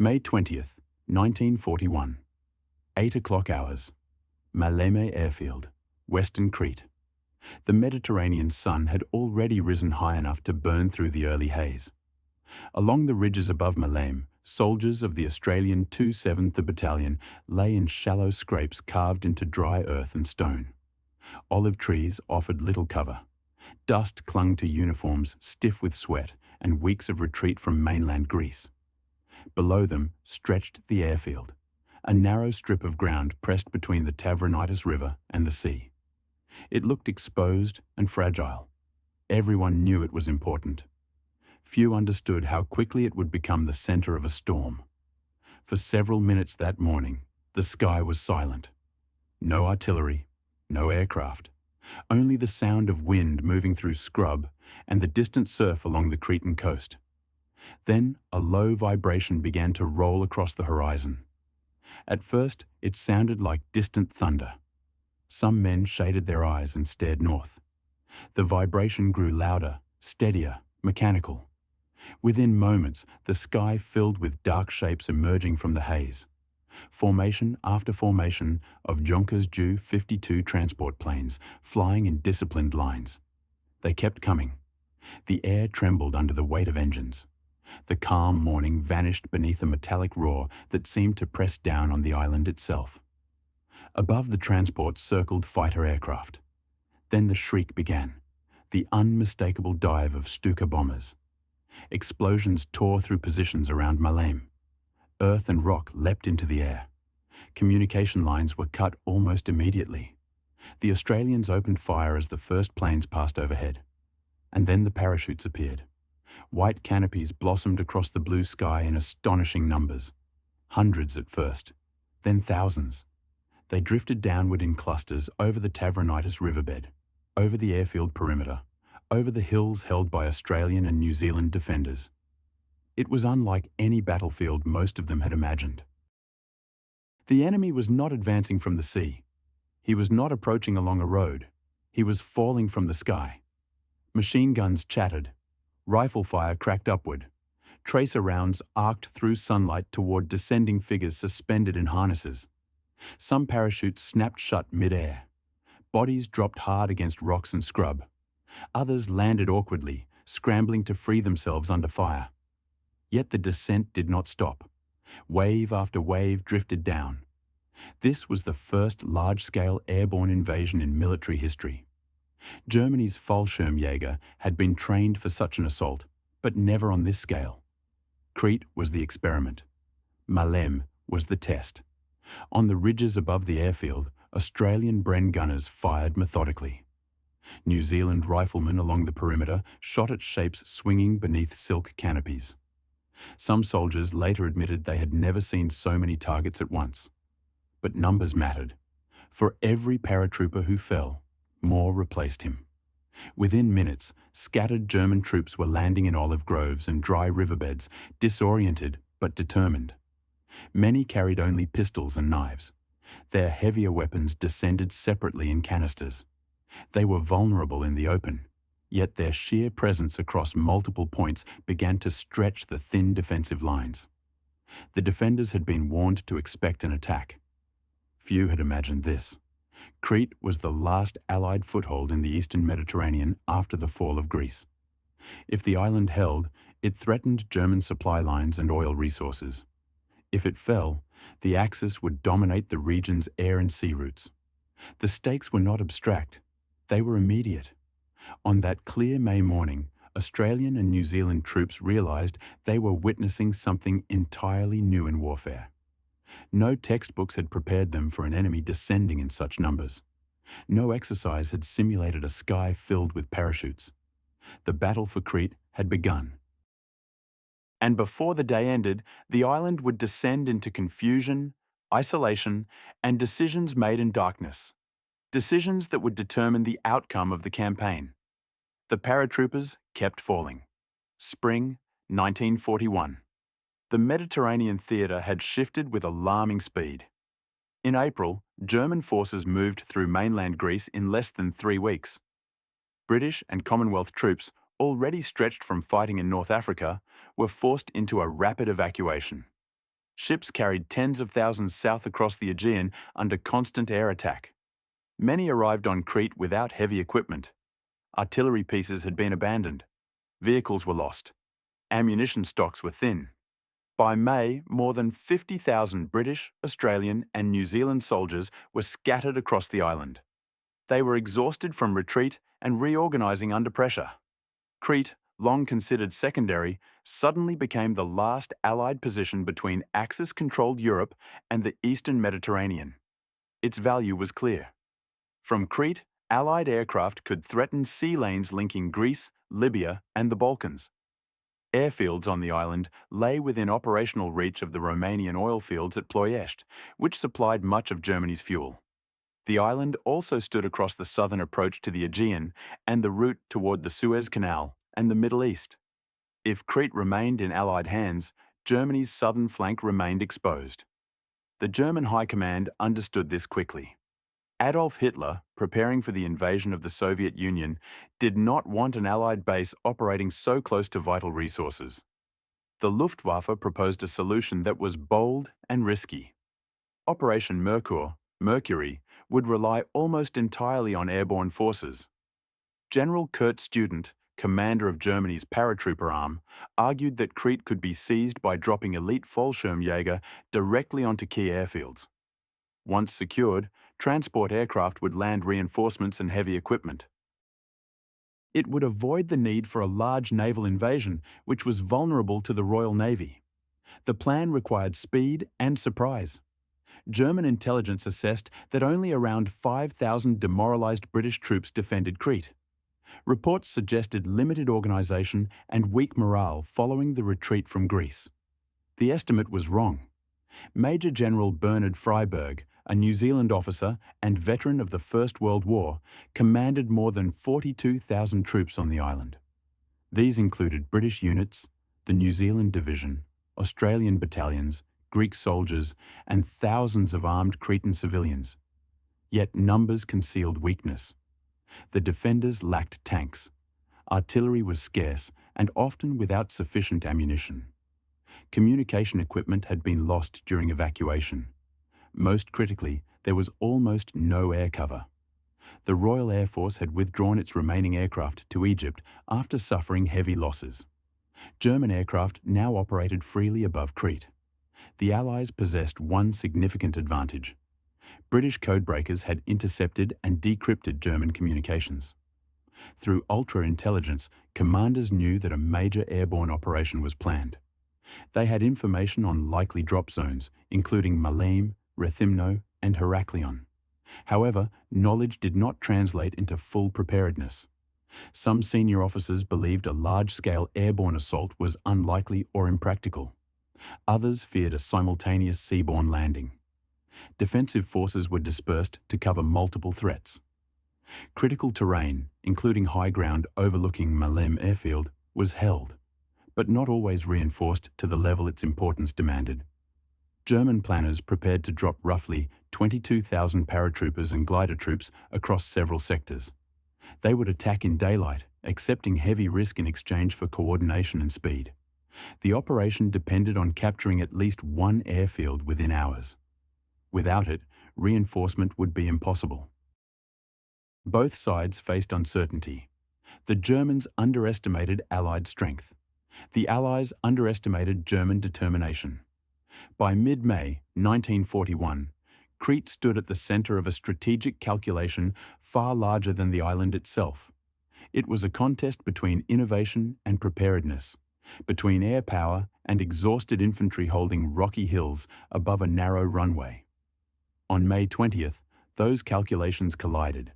May 20th, 1941. 8 o'clock hours. Maleme Airfield, Western Crete. The Mediterranean sun had already risen high enough to burn through the early haze. Along the ridges above Maleme, soldiers of the Australian 207th Battalion lay in shallow scrapes carved into dry earth and stone. Olive trees offered little cover. Dust clung to uniforms stiff with sweat and weeks of retreat from mainland Greece. Below them stretched the airfield, a narrow strip of ground pressed between the Tavronidis River and the sea. It looked exposed and fragile. Everyone knew it was important. Few understood how quickly it would become the center of a storm. For several minutes that morning, the sky was silent. No artillery, no aircraft, only the sound of wind moving through scrub and the distant surf along the Cretan coast. Then a low vibration began to roll across the horizon. At first, it sounded like distant thunder. Some men shaded their eyes and stared north. The vibration grew louder, steadier, mechanical. Within moments, the sky filled with dark shapes emerging from the haze. Formation after formation of Junkers Ju-52 transport planes flying in disciplined lines. They kept coming. The air trembled under the weight of engines. The calm morning vanished beneath a metallic roar that seemed to press down on the island itself. Above the transports circled fighter aircraft. Then the shriek began, the unmistakable dive of Stuka bombers. Explosions tore through positions around Maleme. Earth and rock leapt into the air. Communication lines were cut almost immediately. The Australians opened fire as the first planes passed overhead. And then the parachutes appeared. White canopies blossomed across the blue sky in astonishing numbers. Hundreds at first, then thousands. They drifted downward in clusters over the Tavronidis riverbed, over the airfield perimeter, over the hills held by Australian and New Zealand defenders. It was unlike any battlefield most of them had imagined. The enemy was not advancing from the sea. He was not approaching along a road. He was falling from the sky. Machine guns chattered. Rifle fire cracked upward. Tracer rounds arced through sunlight toward descending figures suspended in harnesses. Some parachutes snapped shut mid-air. Bodies dropped hard against rocks and scrub. Others landed awkwardly, scrambling to free themselves under fire. Yet the descent did not stop. Wave after wave drifted down. This was the first large-scale airborne invasion in military history. Germany's Fallschirmjäger had been trained for such an assault, but never on this scale. Crete was the experiment. Maleme was the test. On the ridges above the airfield, Australian Bren gunners fired methodically. New Zealand riflemen along the perimeter shot at shapes swinging beneath silk canopies. Some soldiers later admitted they had never seen so many targets at once. But numbers mattered. For every paratrooper who fell, more replaced him. Within minutes, scattered German troops were landing in olive groves and dry riverbeds, disoriented but determined. Many carried only pistols and knives. Their heavier weapons descended separately in canisters. They were vulnerable in the open, yet their sheer presence across multiple points began to stretch the thin defensive lines. The defenders had been warned to expect an attack. Few had imagined this. Crete was the last Allied foothold in the eastern Mediterranean after the fall of Greece. If the island held, it threatened German supply lines and oil resources. If it fell, the Axis would dominate the region's air and sea routes. The stakes were not abstract. They were immediate. On that clear May morning, Australian and New Zealand troops realized they were witnessing something entirely new in warfare. No textbooks had prepared them for an enemy descending in such numbers. No exercise had simulated a sky filled with parachutes. The battle for Crete had begun. And before the day ended, the island would descend into confusion, isolation, and decisions made in darkness. Decisions that would determine the outcome of the campaign. The paratroopers kept falling. Spring 1941. The Mediterranean theatre had shifted with alarming speed. In April, German forces moved through mainland Greece in less than 3 weeks. British and Commonwealth troops, already stretched from fighting in North Africa, were forced into a rapid evacuation. Ships carried tens of thousands south across the Aegean under constant air attack. Many arrived on Crete without heavy equipment. Artillery pieces had been abandoned. Vehicles were lost. Ammunition stocks were thin. By May, more than 50,000 British, Australian and New Zealand soldiers were scattered across the island. They were exhausted from retreat and reorganising under pressure. Crete, long considered secondary, suddenly became the last Allied position between Axis-controlled Europe and the Eastern Mediterranean. Its value was clear. From Crete, Allied aircraft could threaten sea lanes linking Greece, Libya and the Balkans. Airfields on the island lay within operational reach of the Romanian oil fields at Ploiești, which supplied much of Germany's fuel. The island also stood across the southern approach to the Aegean and the route toward the Suez Canal and the Middle East. If Crete remained in Allied hands, Germany's southern flank remained exposed. The German High Command understood this quickly. Adolf Hitler, preparing for the invasion of the Soviet Union, did not want an Allied base operating so close to vital resources. The Luftwaffe proposed a solution that was bold and risky. Operation Mercury, would rely almost entirely on airborne forces. General Kurt Student, commander of Germany's paratrooper arm, argued that Crete could be seized by dropping elite Fallschirmjäger directly onto key airfields. Once secured, transport aircraft would land reinforcements and heavy equipment. It would avoid the need for a large naval invasion, which was vulnerable to the Royal Navy. The plan required speed and surprise. German intelligence assessed that only around 5,000 demoralised British troops defended Crete. Reports suggested limited organisation and weak morale following the retreat from Greece. The estimate was wrong. Major General Bernard Freyberg, a New Zealand officer and veteran of the First World War, commanded more than 42,000 troops on the island. These included British units, the New Zealand Division, Australian battalions, Greek soldiers, and thousands of armed Cretan civilians. Yet numbers concealed weakness. The defenders lacked tanks. Artillery was scarce and often without sufficient ammunition. Communication equipment had been lost during evacuation. Most critically, there was almost no air cover. The Royal Air Force had withdrawn its remaining aircraft to Egypt after suffering heavy losses. German aircraft now operated freely above Crete. The Allies possessed one significant advantage. British codebreakers had intercepted and decrypted German communications. Through ultra-intelligence, commanders knew that a major airborne operation was planned. They had information on likely drop zones, including Maleme, Rethymno, and Heraklion. However, knowledge did not translate into full preparedness. Some senior officers believed a large-scale airborne assault was unlikely or impractical. Others feared a simultaneous seaborne landing. Defensive forces were dispersed to cover multiple threats. Critical terrain, including high ground overlooking Maleme airfield, was held, but not always reinforced to the level its importance demanded. German planners prepared to drop roughly 22,000 paratroopers and glider troops across several sectors. They would attack in daylight, accepting heavy risk in exchange for coordination and speed. The operation depended on capturing at least one airfield within hours. Without it, reinforcement would be impossible. Both sides faced uncertainty. The Germans underestimated Allied strength. The Allies underestimated German determination. By mid-May 1941, Crete stood at the centre of a strategic calculation far larger than the island itself. It was a contest between innovation and preparedness, between air power and exhausted infantry holding rocky hills above a narrow runway. On May 20th, those calculations collided.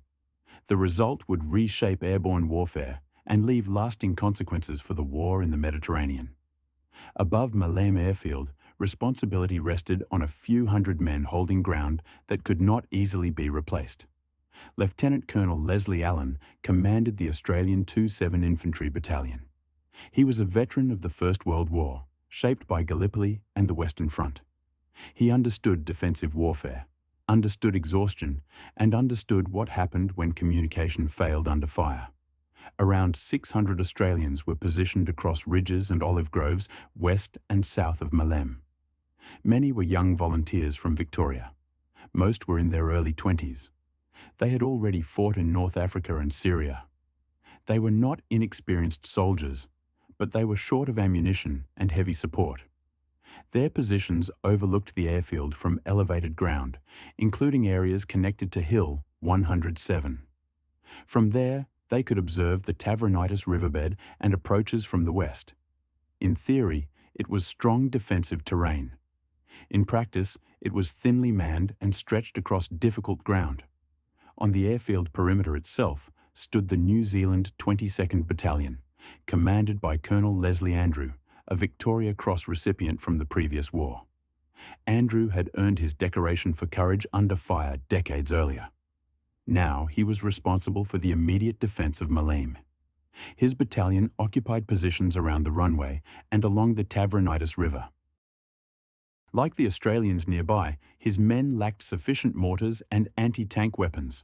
The result would reshape airborne warfare and leave lasting consequences for the war in the Mediterranean. Above Maleme airfield, responsibility rested on a few hundred men holding ground that could not easily be replaced. Lieutenant Colonel Leslie Allen commanded the Australian 27 Infantry Battalion. He was a veteran of the First World War, shaped by Gallipoli and the Western Front. He understood defensive warfare, understood exhaustion, and understood what happened when communication failed under fire. Around 600 Australians were positioned across ridges and olive groves west and south of Maleme. Many were young volunteers from Victoria. Most were in their early 20s. They had already fought in North Africa and Syria. They were not inexperienced soldiers, but they were short of ammunition and heavy support. Their positions overlooked the airfield from elevated ground, including areas connected to Hill 107. From there, they could observe the Tavernaitis riverbed and approaches from the west. In theory, it was strong defensive terrain. In practice, it was thinly manned and stretched across difficult ground. On the airfield perimeter itself stood the New Zealand 22nd Battalion, commanded by Colonel Leslie Andrew, a Victoria Cross recipient from the previous war. Andrew had earned his decoration for courage under fire decades earlier. Now he was responsible for the immediate defence of Maleme. His battalion occupied positions around the runway and along the Tavernaitis River. Like the Australians nearby, his men lacked sufficient mortars and anti-tank weapons.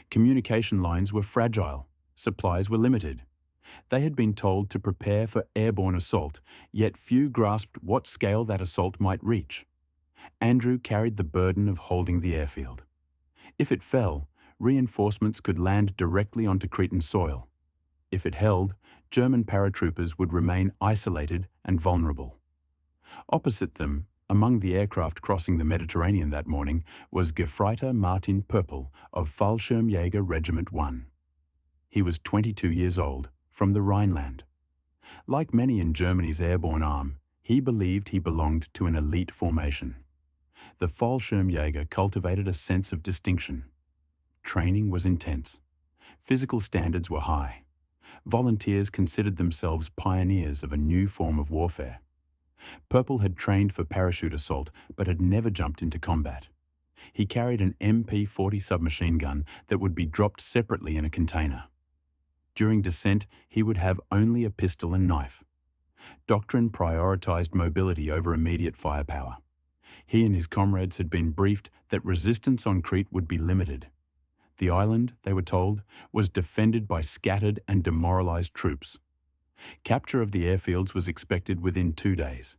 Communication lines were fragile, supplies were limited. They had been told to prepare for airborne assault, yet few grasped what scale that assault might reach. Andrew carried the burden of holding the airfield. If it fell, reinforcements could land directly onto Cretan soil. If it held, German paratroopers would remain isolated and vulnerable. Opposite them, among the aircraft crossing the Mediterranean that morning, was Gefreiter Martin Purple of Fallschirmjäger Regiment 1. He was 22 years old, from the Rhineland. Like many in Germany's airborne arm, he believed he belonged to an elite formation. The Fallschirmjäger cultivated a sense of distinction. Training was intense. Physical standards were high. Volunteers considered themselves pioneers of a new form of warfare. Purple had trained for parachute assault, but had never jumped into combat. He carried an MP-40 submachine gun that would be dropped separately in a container. During descent, he would have only a pistol and knife. Doctrine prioritized mobility over immediate firepower. He and his comrades had been briefed that resistance on Crete would be limited. The island, they were told, was defended by scattered and demoralized troops. Capture of the airfields was expected within 2 days.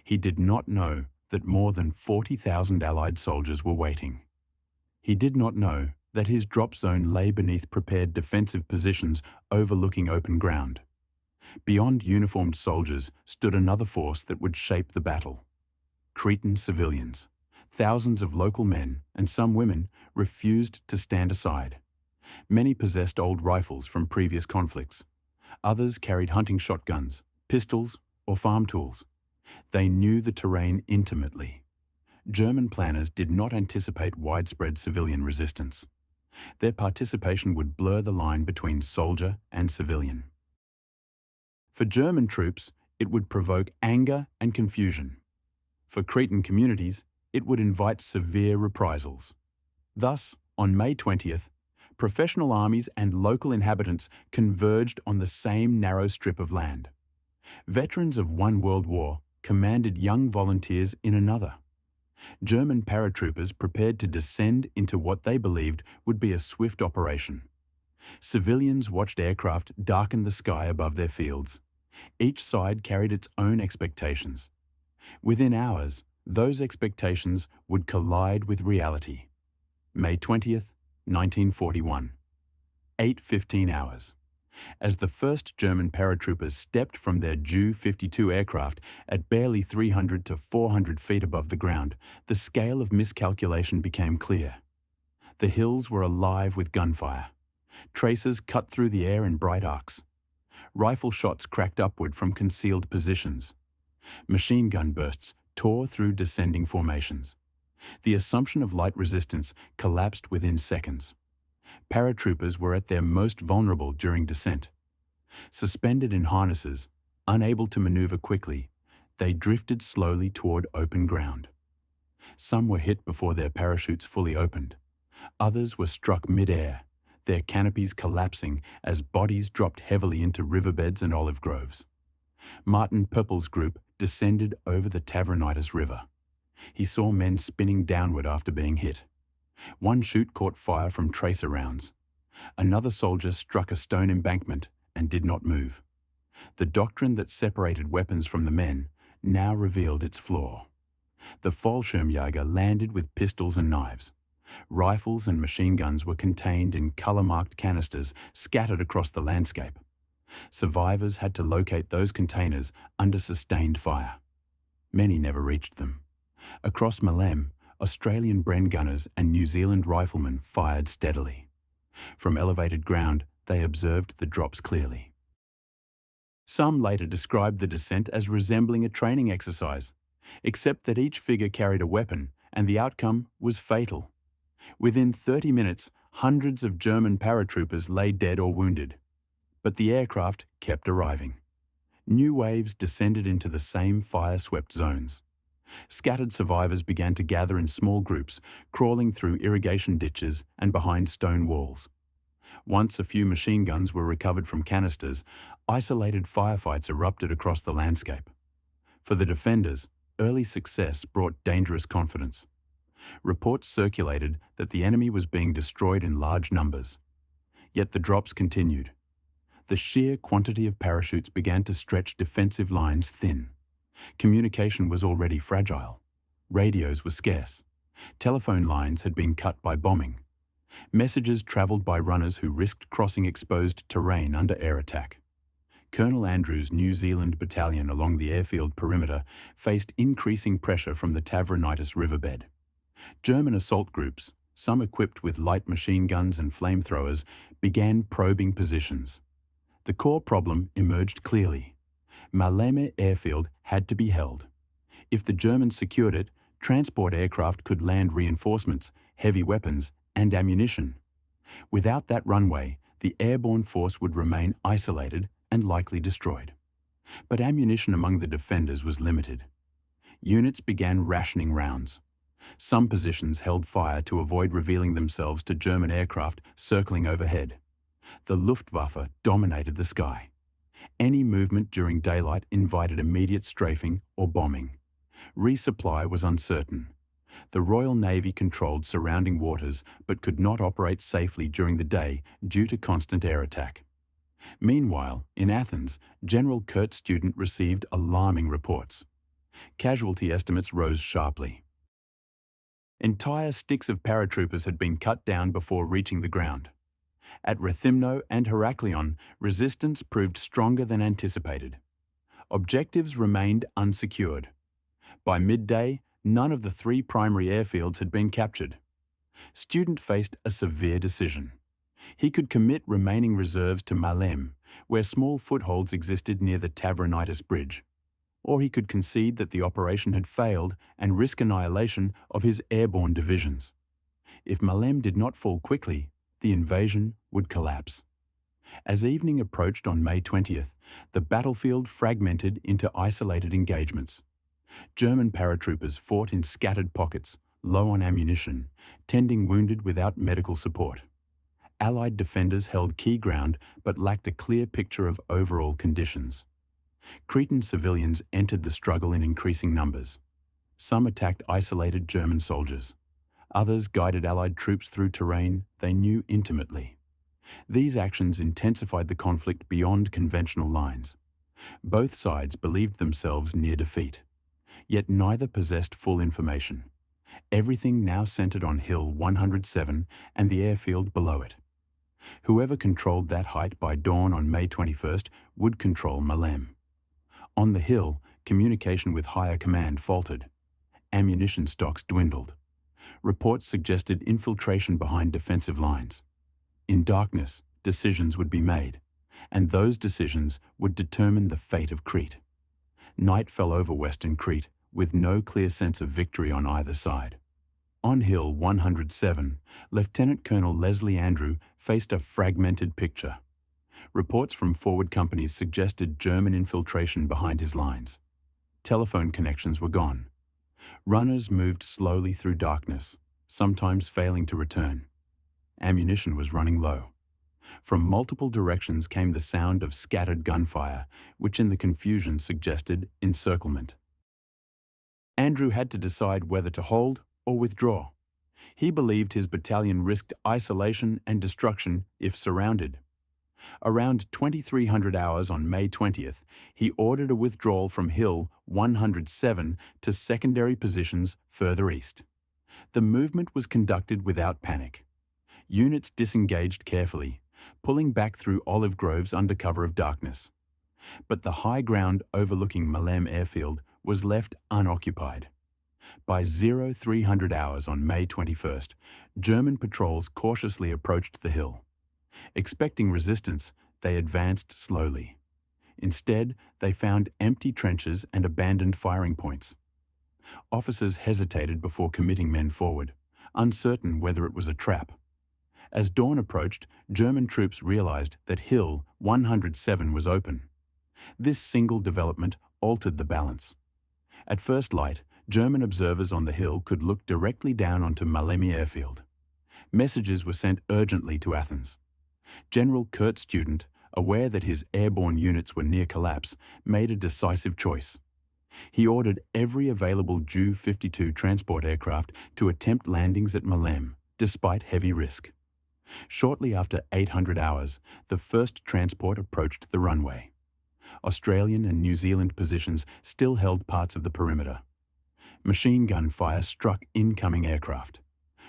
He did not know that more than 40,000 Allied soldiers were waiting. He did not know that his drop zone lay beneath prepared defensive positions overlooking open ground. Beyond uniformed soldiers stood another force that would shape the battle. Cretan civilians. Thousands of local men, and some women, refused to stand aside. Many possessed old rifles from previous conflicts. Others carried hunting shotguns, pistols, or farm tools. They knew the terrain intimately. German planners did not anticipate widespread civilian resistance. Their participation would blur the line between soldier and civilian. For German troops, it would provoke anger and confusion. For Cretan communities, it would invite severe reprisals. Thus, on May 20th, professional armies and local inhabitants converged on the same narrow strip of land. Veterans of one world war commanded young volunteers in another. German paratroopers prepared to descend into what they believed would be a swift operation. Civilians watched aircraft darken the sky above their fields. Each side carried its own expectations. Within hours, those expectations would collide with reality. May 20th, 1941. 8:15 hours. As the first German paratroopers stepped from their Ju-52 aircraft at barely 300 to 400 feet above the ground, the scale of miscalculation became clear. The hills were alive with gunfire. Tracers cut through the air in bright arcs. Rifle shots cracked upward from concealed positions. Machine gun bursts tore through descending formations. The assumption of light resistance collapsed within seconds. Paratroopers were at their most vulnerable during descent. Suspended in harnesses, unable to maneuver quickly, they drifted slowly toward open ground. Some were hit before their parachutes fully opened. Others were struck mid-air, their canopies collapsing as bodies dropped heavily into riverbeds and olive groves. Martin Pöppel's group descended over the Tavernaitis River. He saw men spinning downward after being hit. One chute caught fire from tracer rounds. Another soldier struck a stone embankment and did not move. The doctrine that separated weapons from the men now revealed its flaw. The Fallschirmjäger landed with pistols and knives. Rifles and machine guns were contained in color-marked canisters scattered across the landscape. Survivors had to locate those containers under sustained fire. Many never reached them. Across Malem, Australian Bren gunners and New Zealand riflemen fired steadily. From elevated ground, they observed the drops clearly. Some later described the descent as resembling a training exercise, except that each figure carried a weapon and the outcome was fatal. Within 30 minutes, hundreds of German paratroopers lay dead or wounded. But the aircraft kept arriving. New waves descended into the same fire-swept zones. Scattered survivors began to gather in small groups, crawling through irrigation ditches and behind stone walls. Once a few machine guns were recovered from canisters, isolated firefights erupted across the landscape. For the defenders, early success brought dangerous confidence. Reports circulated that the enemy was being destroyed in large numbers. Yet the drops continued. The sheer quantity of parachutes began to stretch defensive lines thin. Communication was already fragile. Radios were scarce. Telephone lines had been cut by bombing. Messages travelled by runners who risked crossing exposed terrain under air attack. Colonel Andrews' New Zealand battalion along the airfield perimeter faced increasing pressure from the Tavronidis riverbed. German assault groups, some equipped with light machine guns and flamethrowers, began probing positions. The core problem emerged clearly. Maleme airfield had to be held. If the Germans secured it, transport aircraft could land reinforcements, heavy weapons, and ammunition. Without that runway, the airborne force would remain isolated and likely destroyed. But ammunition among the defenders was limited. Units began rationing rounds. Some positions held fire to avoid revealing themselves to German aircraft circling overhead. The Luftwaffe dominated the sky. Any movement during daylight invited immediate strafing or bombing. Resupply was uncertain. The Royal Navy controlled surrounding waters but could not operate safely during the day due to constant air attack. Meanwhile, in Athens, General Kurt Student received alarming reports. Casualty estimates rose sharply. Entire sticks of paratroopers had been cut down before reaching the ground. At Rethymno and Heraklion, resistance proved stronger than anticipated. Objectives remained unsecured. By midday, none of the 3 primary airfields had been captured. Student faced a severe decision. He could commit remaining reserves to Malem, where small footholds existed near the Tavronidis bridge. Or he could concede that the operation had failed and risk annihilation of his airborne divisions. If Malem did not fall quickly, the invasion would collapse. As evening approached on May 20th, the battlefield fragmented into isolated engagements. German paratroopers fought in scattered pockets, low on ammunition, tending wounded without medical support. Allied defenders held key ground but lacked a clear picture of overall conditions. Cretan civilians entered the struggle in increasing numbers. Some attacked isolated German soldiers. Others guided Allied troops through terrain they knew intimately. These actions intensified the conflict beyond conventional lines. Both sides believed themselves near defeat. Yet neither possessed full information. Everything now centered on Hill 107 and the airfield below it. Whoever controlled that height by dawn on May 21st would control Malem. On the hill, communication with higher command faltered. Ammunition stocks dwindled. Reports suggested infiltration behind defensive lines. In darkness, decisions would be made, and those decisions would determine the fate of Crete. Night fell over Western Crete, with no clear sense of victory on either side. On Hill 107, Lieutenant Colonel Leslie Andrew faced a fragmented picture. Reports from forward companies suggested German infiltration behind his lines. Telephone connections were gone. Runners moved slowly through darkness, sometimes failing to return. Ammunition was running low. From multiple directions came the sound of scattered gunfire, which in the confusion suggested encirclement. Andrew had to decide whether to hold or withdraw. He believed his battalion risked isolation and destruction if surrounded. Around 2300 hours on May 20th, he ordered a withdrawal from Hill 107 to secondary positions further east. The movement was conducted without panic. Units disengaged carefully, pulling back through olive groves under cover of darkness. But the high ground overlooking Malem airfield was left unoccupied. By 0300 hours on May 21st, German patrols cautiously approached the hill. Expecting resistance, they advanced slowly. Instead, they found empty trenches and abandoned firing points. Officers hesitated before committing men forward, uncertain whether it was a trap. As dawn approached, German troops realized that Hill 107 was open. This single development altered the balance. At first light, German observers on the hill could look directly down onto Malemi airfield. Messages were sent urgently to Athens. General Kurt Student, aware that his airborne units were near collapse, made a decisive choice. He ordered every available Ju-52 transport aircraft to attempt landings at Malem, despite heavy risk. Shortly after 800 hours, the first transport approached the runway. Australian and New Zealand positions still held parts of the perimeter. Machine gun fire struck incoming aircraft.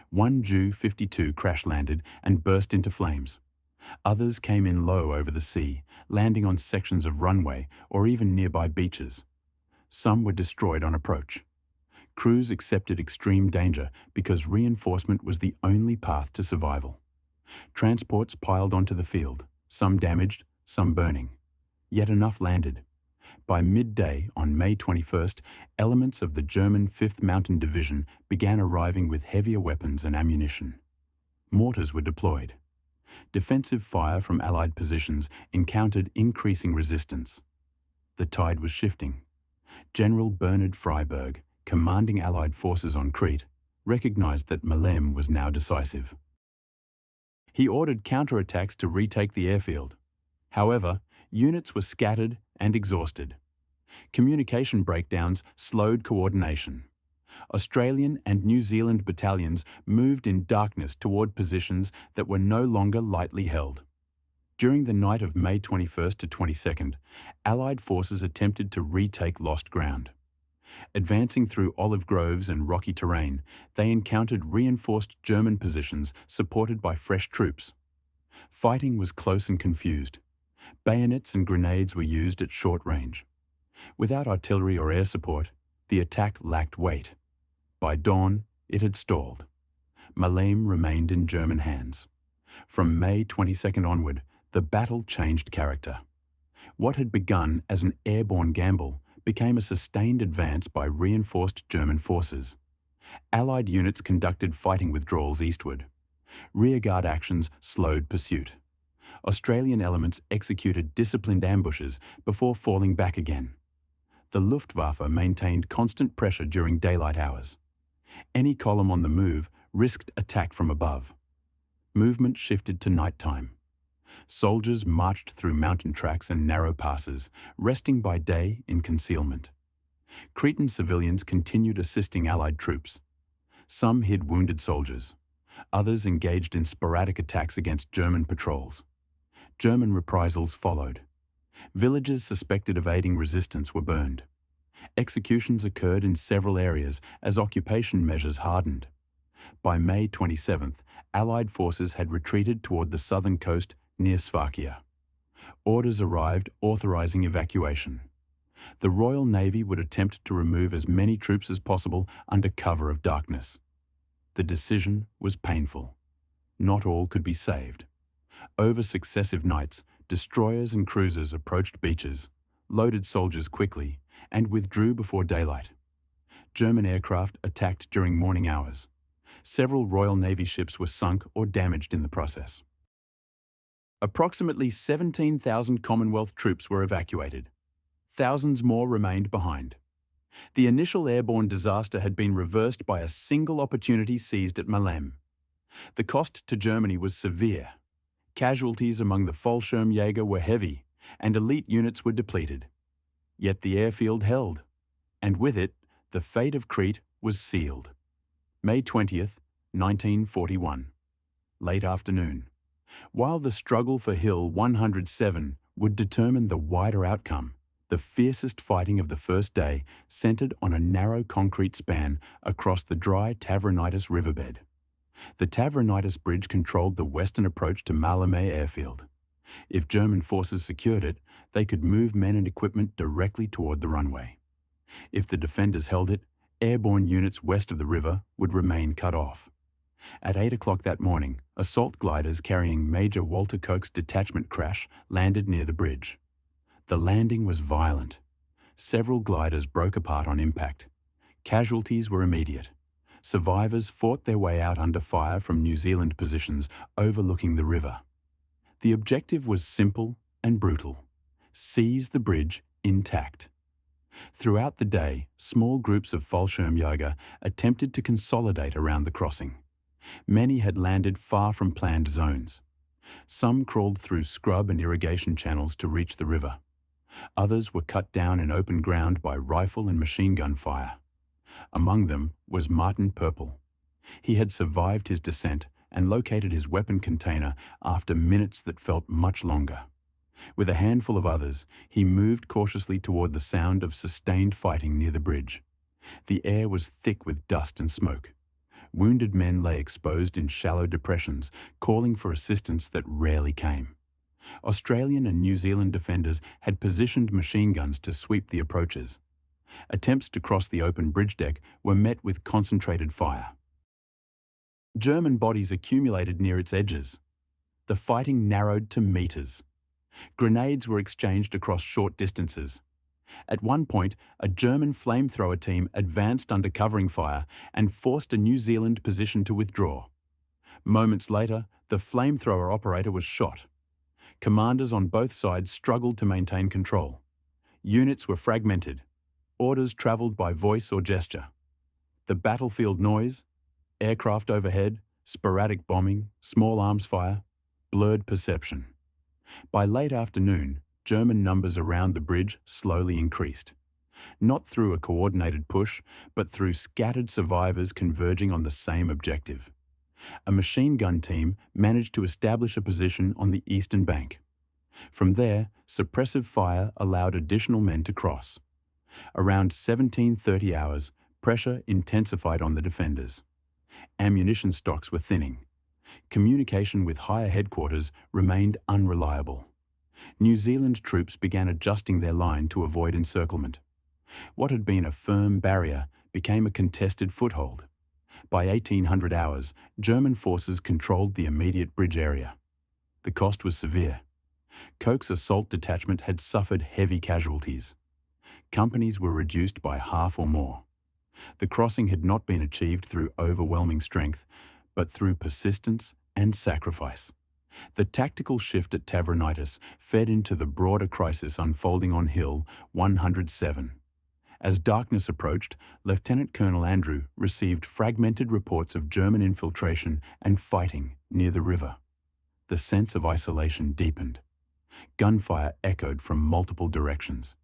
One Ju-52 crash-landed and burst into flames. Others came in low over the sea, landing on sections of runway or even nearby beaches. Some were destroyed on approach. Crews accepted extreme danger because reinforcement was the only path to survival. Transports piled onto the field, some damaged, some burning. Yet enough landed. By midday on May 21st, elements of the German 5th Mountain Division began arriving with heavier weapons and ammunition. Mortars were deployed. Defensive fire from Allied positions encountered increasing resistance. The tide was shifting. General Bernhard Freyberg, commanding Allied forces on Crete, recognized that Malem was now decisive. He ordered counterattacks to retake the airfield. However, units were scattered and exhausted. Communication breakdowns slowed coordination. Australian and New Zealand battalions moved in darkness toward positions that were no longer lightly held. During the night of May 21st to 22nd, Allied forces attempted to retake lost ground. Advancing through olive groves and rocky terrain, they encountered reinforced German positions supported by fresh troops. Fighting was close and confused. Bayonets and grenades were used at short range. Without artillery or air support, the attack lacked weight. By dawn, it had stalled. Malem remained in German hands. From May 22nd onward, the battle changed character. What had begun as an airborne gamble became a sustained advance by reinforced German forces. Allied units conducted fighting withdrawals eastward. Rearguard actions slowed pursuit. Australian elements executed disciplined ambushes before falling back again. The Luftwaffe maintained constant pressure during daylight hours. Any column on the move risked attack from above. Movement shifted to nighttime. Soldiers marched through mountain tracks and narrow passes, resting by day in concealment. Cretan civilians continued assisting Allied troops. Some hid wounded soldiers. Others engaged in sporadic attacks against German patrols. German reprisals followed. Villages suspected of aiding resistance were burned. Executions occurred in several areas as occupation measures hardened. By May 27th, Allied forces had retreated toward the southern coast near Sfakia. Orders arrived authorizing evacuation. The Royal Navy would attempt to remove as many troops as possible under cover of darkness. The decision was painful. Not all could be saved. Over successive nights, destroyers and cruisers approached beaches, loaded soldiers quickly, and withdrew before daylight. German aircraft attacked during morning hours. Several Royal Navy ships were sunk or damaged in the process. Approximately 17,000 Commonwealth troops were evacuated. Thousands more remained behind. The initial airborne disaster had been reversed by a single opportunity seized at Malem. The cost to Germany was severe. Casualties among the Fallschirmjäger were heavy, and elite units were depleted. Yet the airfield held, and with it, the fate of Crete was sealed. May 20th, 1941. Late afternoon. While the struggle for Hill 107 would determine the wider outcome, the fiercest fighting of the first day centered on a narrow concrete span across the dry Tavronitis riverbed. The Tavronitis Bridge controlled the western approach to Malmö airfield. If German forces secured it, they could move men and equipment directly toward the runway. If the defenders held it, airborne units west of the river would remain cut off. At 8 o'clock that morning, assault gliders carrying Major Walter Koch's detachment crash landed near the bridge. The landing was violent. Several gliders broke apart on impact. Casualties were immediate. Survivors fought their way out under fire from New Zealand positions overlooking the river. The objective was simple and brutal: seize the bridge intact. Throughout the day, small groups of Fallschirmjäger attempted to consolidate around the crossing. Many had landed far from planned zones. Some crawled through scrub and irrigation channels to reach the river. Others were cut down in open ground by rifle and machine gun fire. Among them was Martin Purple. He had survived his descent and located his weapon container after minutes that felt much longer. With a handful of others, he moved cautiously toward the sound of sustained fighting near the bridge. The air was thick with dust and smoke. Wounded men lay exposed in shallow depressions, calling for assistance that rarely came. Australian and New Zealand defenders had positioned machine guns to sweep the approaches. Attempts to cross the open bridge deck were met with concentrated fire. German bodies accumulated near its edges. The fighting narrowed to meters. Grenades were exchanged across short distances. At one point, a German flamethrower team advanced under covering fire and forced a New Zealand position to withdraw. Moments later, the flamethrower operator was shot. Commanders on both sides struggled to maintain control. Units were fragmented. Orders traveled by voice or gesture. The battlefield noise, aircraft overhead, sporadic bombing, small arms fire, blurred perception. By late afternoon, German numbers around the bridge slowly increased. Not through a coordinated push, but through scattered survivors converging on the same objective. A machine gun team managed to establish a position on the eastern bank. From there, suppressive fire allowed additional men to cross. Around 17:30 hours, pressure intensified on the defenders. Ammunition stocks were thinning. Communication with higher headquarters remained unreliable. New Zealand troops began adjusting their line to avoid encirclement. What had been a firm barrier became a contested foothold. By 1800 hours, German forces controlled the immediate bridge area. The cost was severe. Koch's assault detachment had suffered heavy casualties. Companies were reduced by half or more. The crossing had not been achieved through overwhelming strength, but through persistence and sacrifice. The tactical shift at Tavronitis fed into the broader crisis unfolding on Hill 107. As darkness approached, Lieutenant Colonel Andrew received fragmented reports of German infiltration and fighting near the river. The sense of isolation deepened. Gunfire echoed from multiple directions.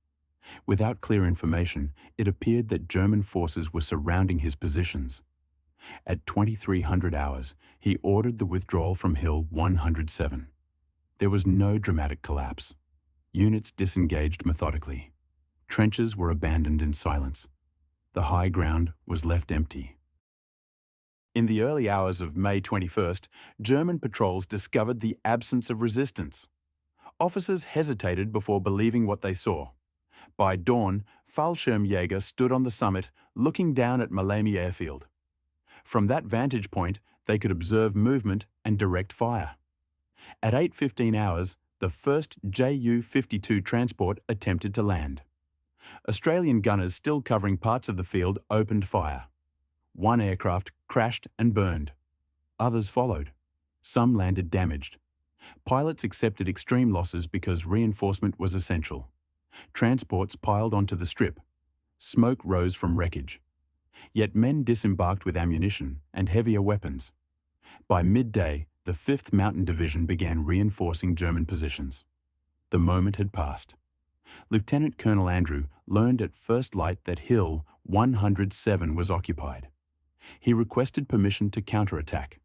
Without clear information, it appeared that German forces were surrounding his positions. At 2300 hours, he ordered the withdrawal from Hill 107. There was no dramatic collapse. Units disengaged methodically. Trenches were abandoned in silence. The high ground was left empty. In the early hours of May 21st, German patrols discovered the absence of resistance. Officers hesitated before believing what they saw. By dawn, Fallschirmjäger stood on the summit, looking down at Malmö airfield. From that vantage point, they could observe movement and direct fire. At 8:15 hours, the first Ju-52 transport attempted to land. Australian gunners still covering parts of the field opened fire. One aircraft crashed and burned. Others followed. Some landed damaged. Pilots accepted extreme losses because reinforcement was essential. Transports piled onto the strip. Smoke rose from wreckage. Yet men disembarked with ammunition and heavier weapons. By midday, the 5th Mountain Division began reinforcing German positions. The moment had passed. Lieutenant Colonel Andrew learned at first light that Hill 107 was occupied. He requested permission to counterattack.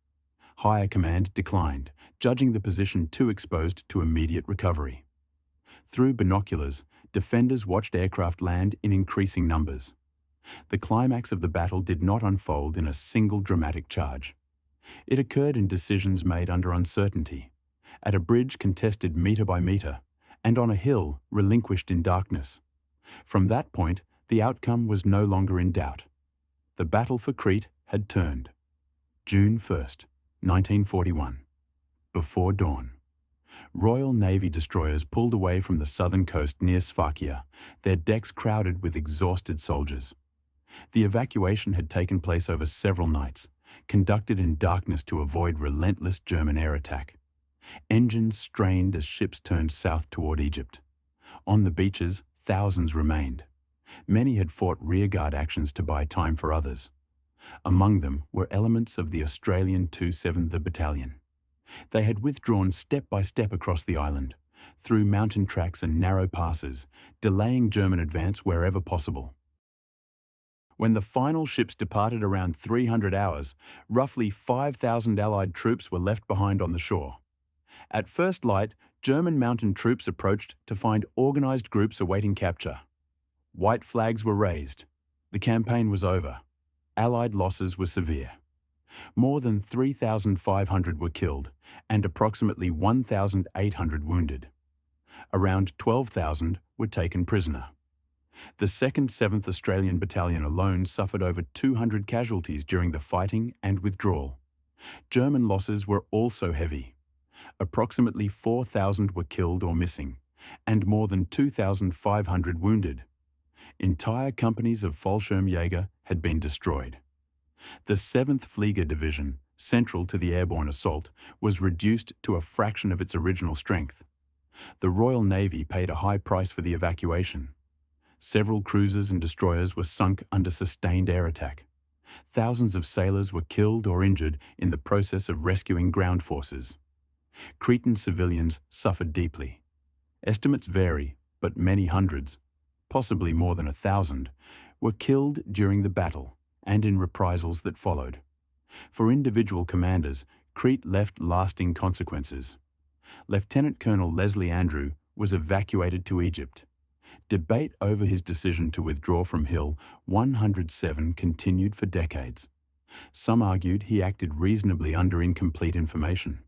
Higher command declined, judging the position too exposed to immediate recovery. Through binoculars, defenders watched aircraft land in increasing numbers. The climax of the battle did not unfold in a single dramatic charge. It occurred in decisions made under uncertainty, at a bridge contested metre by metre, and on a hill relinquished in darkness. From that point, the outcome was no longer in doubt. The battle for Crete had turned. June 1st, 1941. Before dawn. Royal Navy destroyers pulled away from the southern coast near Sfakia, their decks crowded with exhausted soldiers. The evacuation had taken place over several nights, conducted in darkness to avoid relentless German air attack. Engines strained as ships turned south toward Egypt. On the beaches, thousands remained. Many had fought rearguard actions to buy time for others. Among them were elements of the Australian 27th Battalion. They had withdrawn step by step across the island, through mountain tracks and narrow passes, delaying German advance wherever possible. When the final ships departed around 300 hours, roughly 5,000 Allied troops were left behind on the shore. At first light, German mountain troops approached to find organized groups awaiting capture. White flags were raised. The campaign was over. Allied losses were severe. More than 3,500 were killed and approximately 1,800 wounded. Around 12,000 were taken prisoner. The 2nd 7th Australian Battalion alone suffered over 200 casualties during the fighting and withdrawal. German losses were also heavy. Approximately 4,000 were killed or missing, and more than 2,500 wounded. Entire companies of Fallschirmjäger had been destroyed. The 7th Flieger Division, central to the airborne assault, was reduced to a fraction of its original strength. The Royal Navy paid a high price for the evacuation. Several cruisers and destroyers were sunk under sustained air attack. Thousands of sailors were killed or injured in the process of rescuing ground forces. Cretan civilians suffered deeply. Estimates vary, but many hundreds, possibly more than 1,000, were killed during the battle and in reprisals that followed. For individual commanders, Crete left lasting consequences. Lieutenant Colonel Leslie Andrew was evacuated to Egypt. Debate over his decision to withdraw from Hill 107 continued for decades. Some argued he acted reasonably under incomplete information.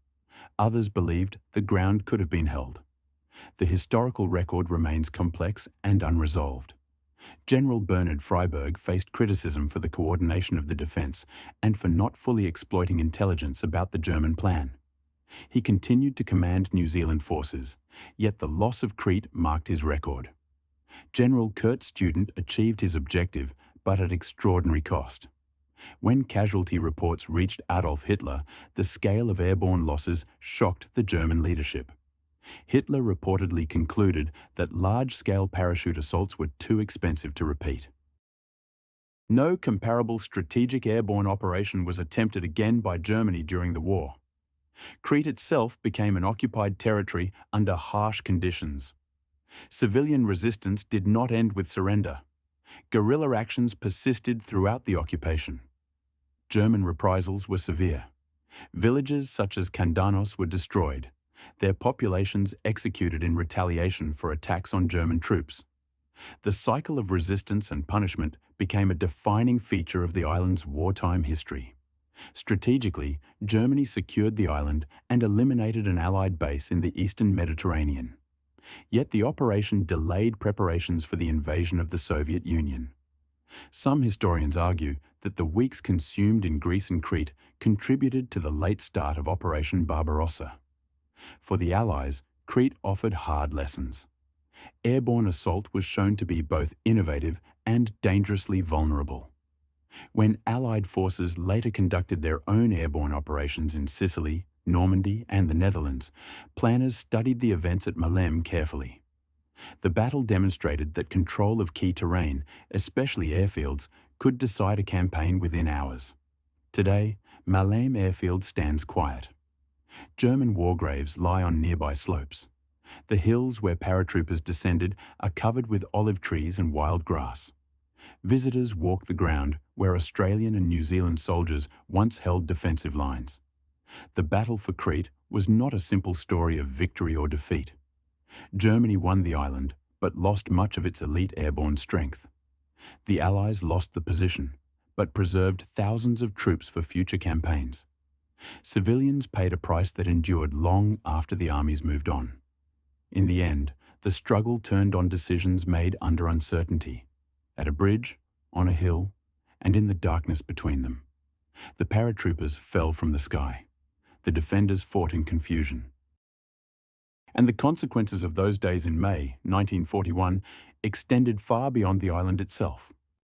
Others believed the ground could have been held. The historical record remains complex and unresolved. General Bernard Freyberg faced criticism for the coordination of the defense and for not fully exploiting intelligence about the German plan. He continued to command New Zealand forces, yet the loss of Crete marked his record. General Kurt Student achieved his objective, but at extraordinary cost. When casualty reports reached Adolf Hitler, the scale of airborne losses shocked the German leadership. Hitler reportedly concluded that large-scale parachute assaults were too expensive to repeat. No comparable strategic airborne operation was attempted again by Germany during the war. Crete itself became an occupied territory under harsh conditions. Civilian resistance did not end with surrender. Guerrilla actions persisted throughout the occupation. German reprisals were severe. Villages such as Kandanos were destroyed, their populations executed in retaliation for attacks on German troops. The cycle of resistance and punishment became a defining feature of the island's wartime history. Strategically, Germany secured the island and eliminated an Allied base in the eastern Mediterranean. Yet the operation delayed preparations for the invasion of the Soviet Union. Some historians argue that the weeks consumed in Greece and Crete contributed to the late start of Operation Barbarossa. For the Allies, Crete offered hard lessons. Airborne assault was shown to be both innovative and dangerously vulnerable. When Allied forces later conducted their own airborne operations in Sicily, Normandy, and the Netherlands, planners studied the events at Maleme carefully. The battle demonstrated that control of key terrain, especially airfields, could decide a campaign within hours. Today, Maleme Airfield stands quiet. German war graves lie on nearby slopes. The hills where paratroopers descended are covered with olive trees and wild grass. Visitors walk the ground where Australian and New Zealand soldiers once held defensive lines. The battle for Crete was not a simple story of victory or defeat. Germany won the island, but lost much of its elite airborne strength. The Allies lost the position, but preserved thousands of troops for future campaigns. Civilians paid a price that endured long after the armies moved on. In the end, the struggle turned on decisions made under uncertainty, at a bridge, on a hill, and in the darkness between them. The paratroopers fell from the sky. The defenders fought in confusion. And the consequences of those days in May 1941 extended far beyond the island itself.